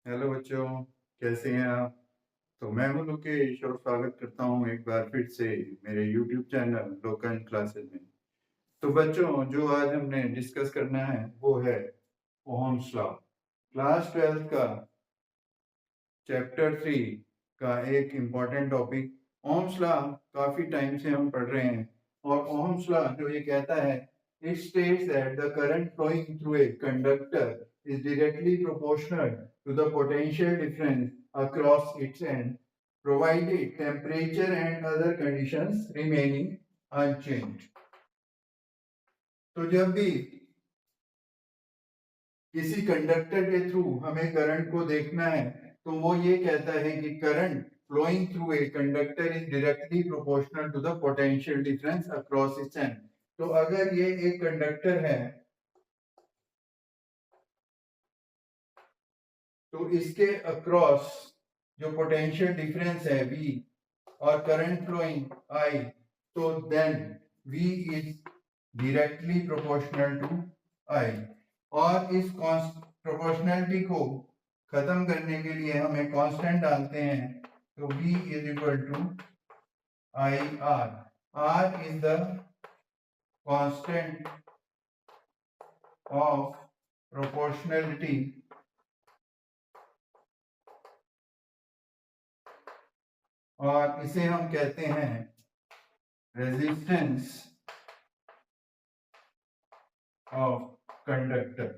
Hello बच्चों, कैसे हैं आप? तो मैं हूं लोकेश और स्वागत करता हूं एक बार फिर से मेरे YouTube चैनल लोकन क्लासेस में। तो बच्चों, जो आज हमने डिस्कस करना है वो है ओहम्स लॉ, क्लास 12 का चैप्टर 3 का एक इम्पॉर्टेंट टॉपिक। ओहम्स लॉ काफी टाइम से हम पढ़ रहे हैं और ओहम्स लॉ जो ये कहता है, it states that the current flowing through a conductor is directly proportional to the potential difference across its end, provided temperature and other conditions remaining unchanged. तो जब भी किसी कंडक्टर के थ्रू हमें करंट को देखना है तो वो ये कहता है कि current flowing through a conductor is directly proportional to the potential difference across its end. तो अगर ये एक कंडक्टर है तो इसके अक्रॉस जो पोटेंशियल डिफरेंस है V और करंट फ्लोइंग I, तो then V is directly proportional to I। और इस प्रोपोर्शनलिटी को खत्म करने के लिए हम एक कांस्टेंट डालते हैं, तो V is equal to I R is the constant of proportionality और इसे हम कहते हैं रेजिस्टेंस ऑफ कंडक्टर।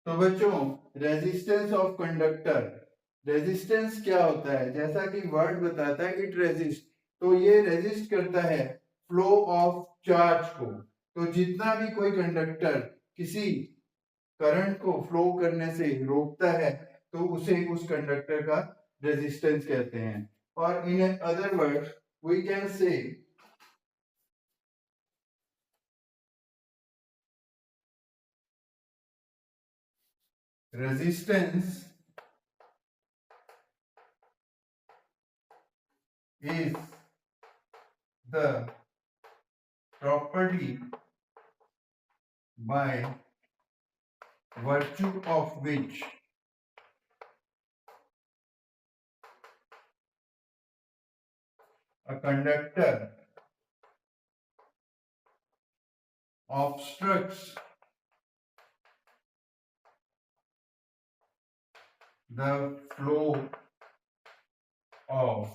तो बच्चों, रेजिस्टेंस ऑफ कंडक्टर, रेजिस्टेंस क्या होता है? जैसा कि वर्ड बताता है इट रेजिस्ट, तो ये रेजिस्ट करता है फ्लो ऑफ चार्ज को। तो जितना भी कोई कंडक्टर किसी करंट को फ्लो करने से रोकता है तो उसे उस कंडक्टर का रेजिस्टेंस कहते हैं। और in other words we can say resistance is the property by virtue of which a conductor obstructs the flow of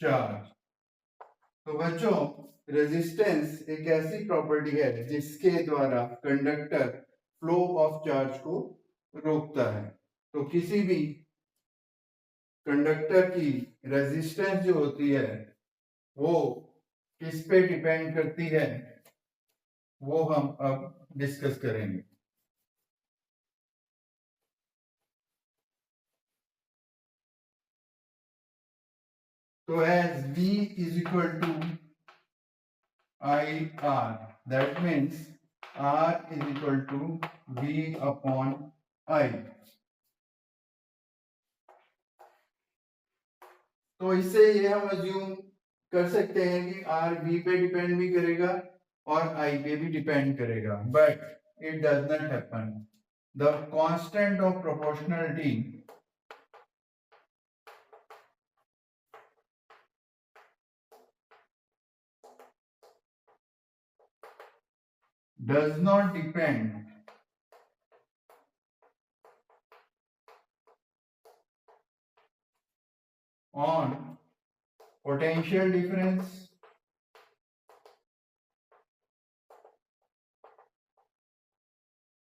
charge। तो बच्चों, रेजिस्टेंस एक ऐसी प्रॉपर्टी है जिसके द्वारा कंडक्टर फ्लो ऑफ चार्ज को रोकता है। तो किसी भी कंडक्टर की रेजिस्टेंस जो होती है वो किस पे डिपेंड करती है, वो हम अब डिस्कस करेंगे। तो as V is equal to IR, that means R is equal to V upon I। तो इससे ये हम अज्यूम कर सकते हैं कि R V पे डिपेंड भी करेगा और I पे भी डिपेंड करेगा, but it does not happen. The constant of proportionality does not depend on potential difference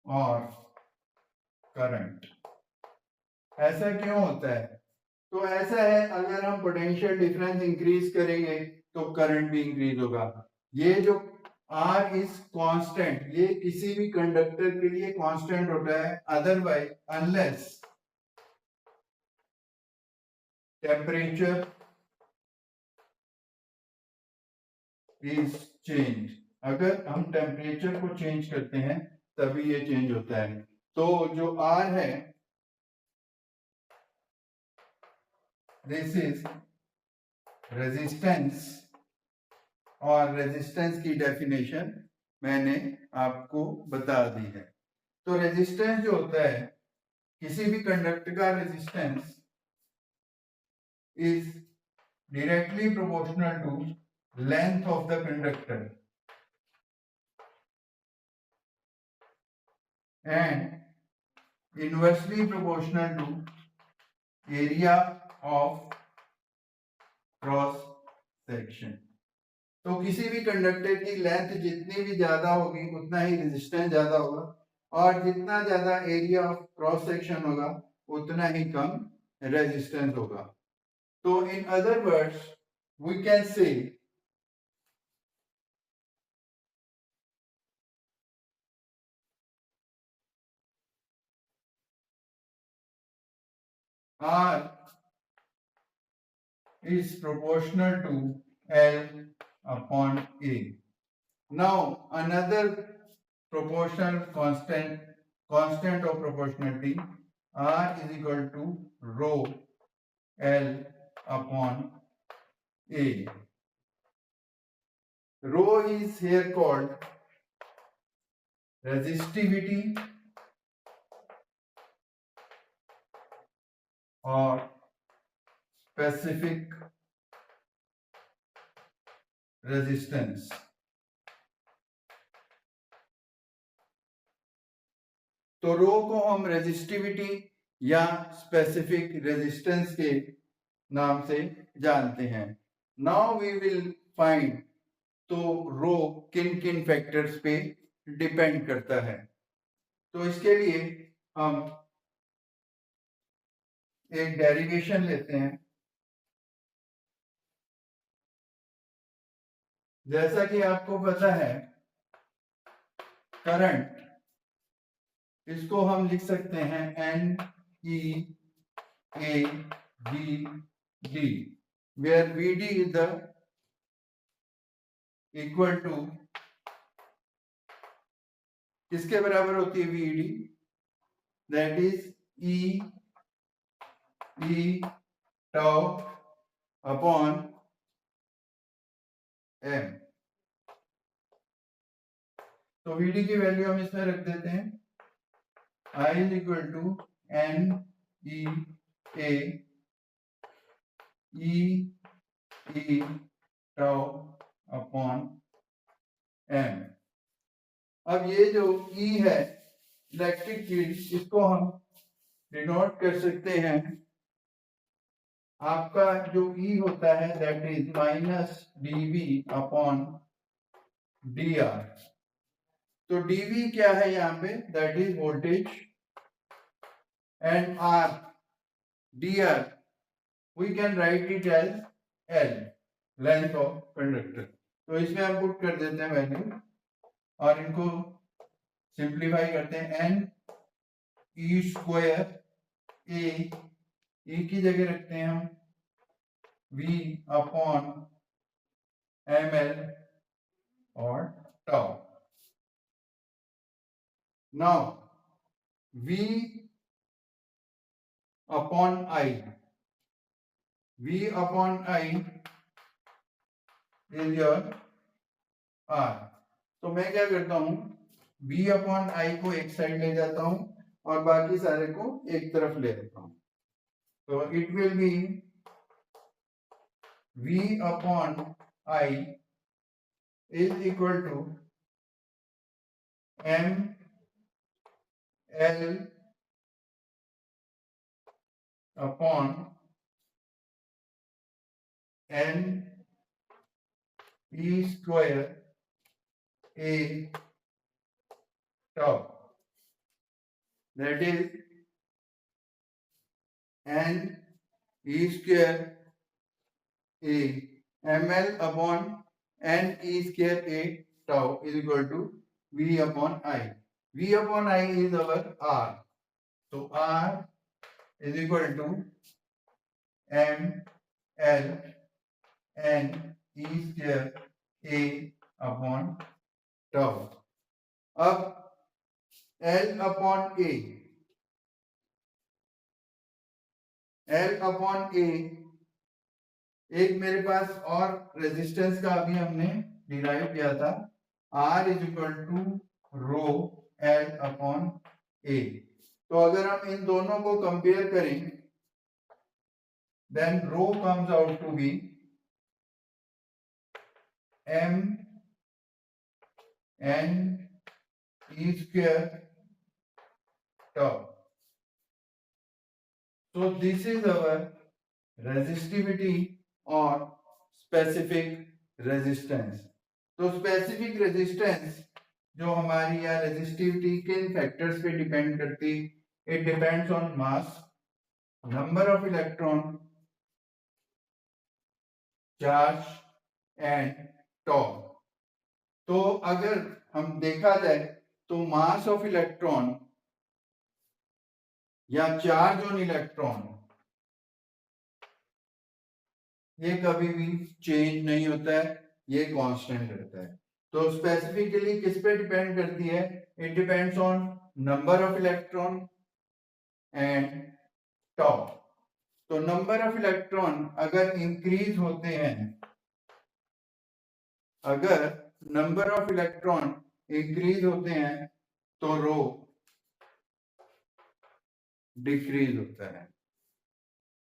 और करंट। ऐसा क्यों होता है? तो ऐसा है, अगर हम पोटेंशियल डिफरेंस इंक्रीज करेंगे तो करंट भी इंक्रीज होगा। ये जो R इज कांस्टेंट, ये किसी भी कंडक्टर के लिए कांस्टेंट होता है, otherwise unless temperature is change. अगर हम टेम्परेचर को चेंज करते हैं तभी ये चेंज होता है। तो जो R है, दिस इज रेजिस्टेंस, और रेजिस्टेंस की डेफिनेशन मैंने आपको बता दी है। तो रेजिस्टेंस जो होता है किसी भी कंडक्टर का resistance is directly proportional to length of the conductor and inversely proportional to area of cross section. तो किसी भी कंडक्टर की लेंथ जितनी भी ज्यादा होगी उतना ही रेजिस्टेंस ज्यादा होगा, और जितना ज्यादा एरिया ऑफ क्रॉस सेक्शन होगा उतना ही कम रेजिस्टेंस होगा. तो in other words we can say R is proportional to L upon A. Now another proportional constant of proportionality, R is equal to rho L upon A. Rho is here called resistivity or specific resistance. तो रो को हम resistivity या specific resistance के नाम से जानते हैं. Now we will find तो रो किन किन फैक्टर्स पे डिपेंड करता है. तो इसके लिए हम एक डेरिवेशन लेते हैं. जैसा कि आपको पता है करंट, इसको हम लिख सकते हैं N E A V D, where VD is the equal to, किसके बराबर होती है VD? That is E tau upon M. तो VD की वैल्यू हम इसमें रख देते हैं. I is equal to N E A E tau upon M. अब ये जो E है इलेक्ट्रिक फील्ड, इसको हम डिनोट कर सकते हैं. आपका जो E होता है that is minus dV upon dr. तो dV क्या है यहाँ पे? That is voltage, and R dr we can write it as L, length of conductor. तो इसमें हम पुट कर देते हैं वैल्यू और इनको सिंप्लीफाई करते हैं. N E square A, E की जगह रखते हैं हम V अपॉन ML और tau. Now V upon I is your R. तो मैं क्या करता हूं, V अपॉन I को एक साइड ले जाता हूं और बाकी सारे को एक तरफ ले लेता हूं. तो it will be V upon I is equal to M L upon N E square A tau. That is N E square A ML upon N E square A tau is equal to V upon I. V upon I is our R. So R is equal to M L N E square A upon tau. अब L upon A एक मेरे पास और resistance का अभी हमने derive किया था. R is equal to rho L upon A. तो अगर हम इन दोनों को कंपेयर करें, then rho comes out to be m n e square tau. So this is our resistivity or specific resistance. तो स्पेसिफिक रेजिस्टेंस जो हमारी या रेजिस्टिविटी किन फैक्टर्स पे डिपेंड करती, it depends on mass, number of electron, charge and torque. तो अगर हम देखा जाए तो मास ऑफ इलेक्ट्रॉन या चार्ज ऑन इलेक्ट्रॉन ये कभी भी चेंज नहीं होता है, ये कांस्टेंट रहता है. तो स्पेसिफिकली किस पे डिपेंड करती है, it depends on number of electron and torque. तो नंबर ऑफ इलेक्ट्रॉन अगर इंक्रीज होते हैं, अगर नंबर ऑफ इलेक्ट्रॉन इंक्रीज होते हैं तो रो डिक्रीज होता है.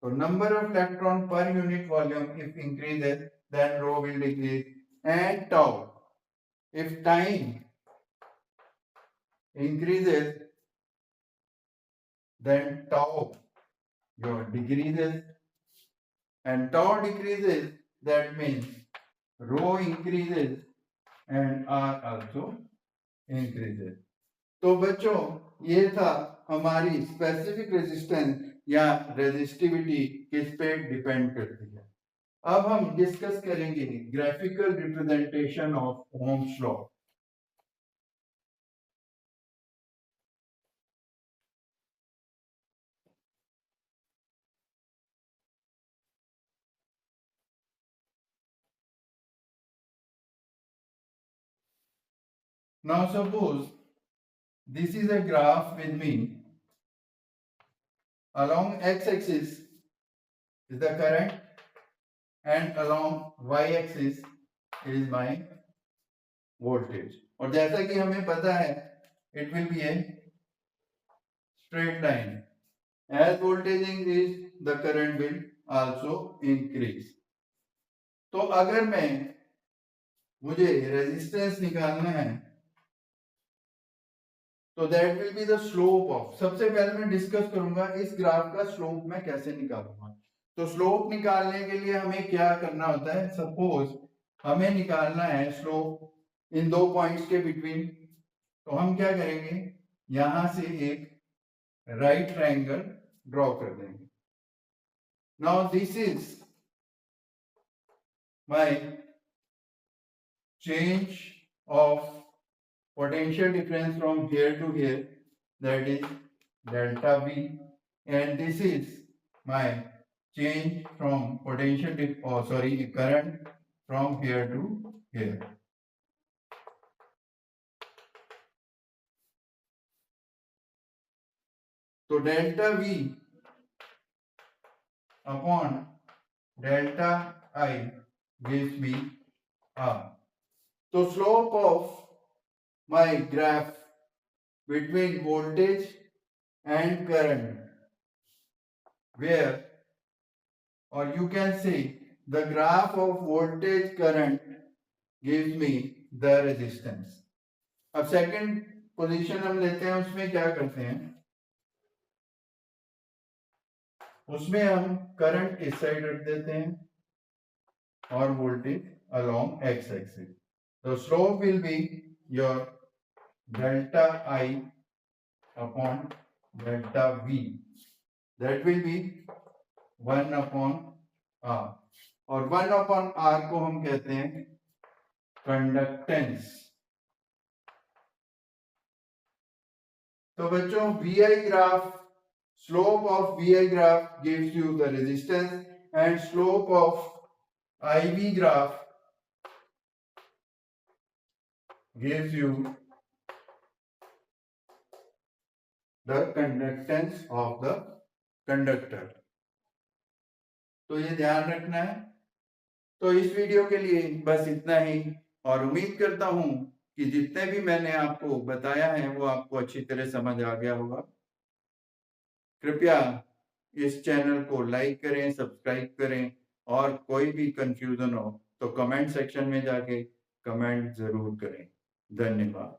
तो number of electron per unit volume if increases then rho will decrease, and tau if time increases then tau your decreases, and tau decreases that means rho increases and r also increases. तो बच्चों ये था हमारी specific resistance या resistivity किस पे depend करती है. अब हम डिस्कस करेंगे graphical representation of Ohm's law. Now suppose this is a graph with me. Along x-axis is the current and along y-axis is my voltage. और जैसा कि हमें पता है it will be a straight line. As voltage increase, the current will also increase. तो अगर मुझे resistance निकालना है तो that will be the slope of. सबसे पहले मैं डिस्कस करूंगा इस ग्राफ का स्लोप मैं कैसे निकालूंगा. तो स्लोप निकालने के लिए हमें क्या करना होता है, सपोज हमें निकालना है स्लोप इन दो पॉइंट्स के बिटवीन. तो हम क्या करेंगे, यहां से एक राइट ट्रायंगल ड्रॉ कर देंगे. Now this is my change of potential difference from here to here, that is delta V, and this is my change from current from here to here. So delta V upon delta I gives me R. So slope of my graph between voltage and current, where, or you can say the graph of voltage current gives me the resistance. अब second position हम लेते हैं, उसमें क्या करते हैं, उसमें हम करंट इस साइड रख देते हैं और voltage along x axis. The slope will be your delta I upon delta V. That will be 1 upon R. और 1 upon R को हम कहते हैं कंडक्टेंस. तो बच्चों VI graph, slope of VI graph gives you the resistance, and slope of IV graph gives you the conductance of the conductor. तो ये ध्यान रखना है. तो इस वीडियो के लिए बस इतना ही, और उम्मीद करता हूं कि जितने भी मैंने आपको बताया है वो आपको अच्छी तरह समझ आ गया होगा. कृपया इस चैनल को लाइक करें, सब्सक्राइब करें और कोई भी कंफ्यूजन हो तो कमेंट सेक्शन में जाके कमेंट जरूर करें। धन्यवाद।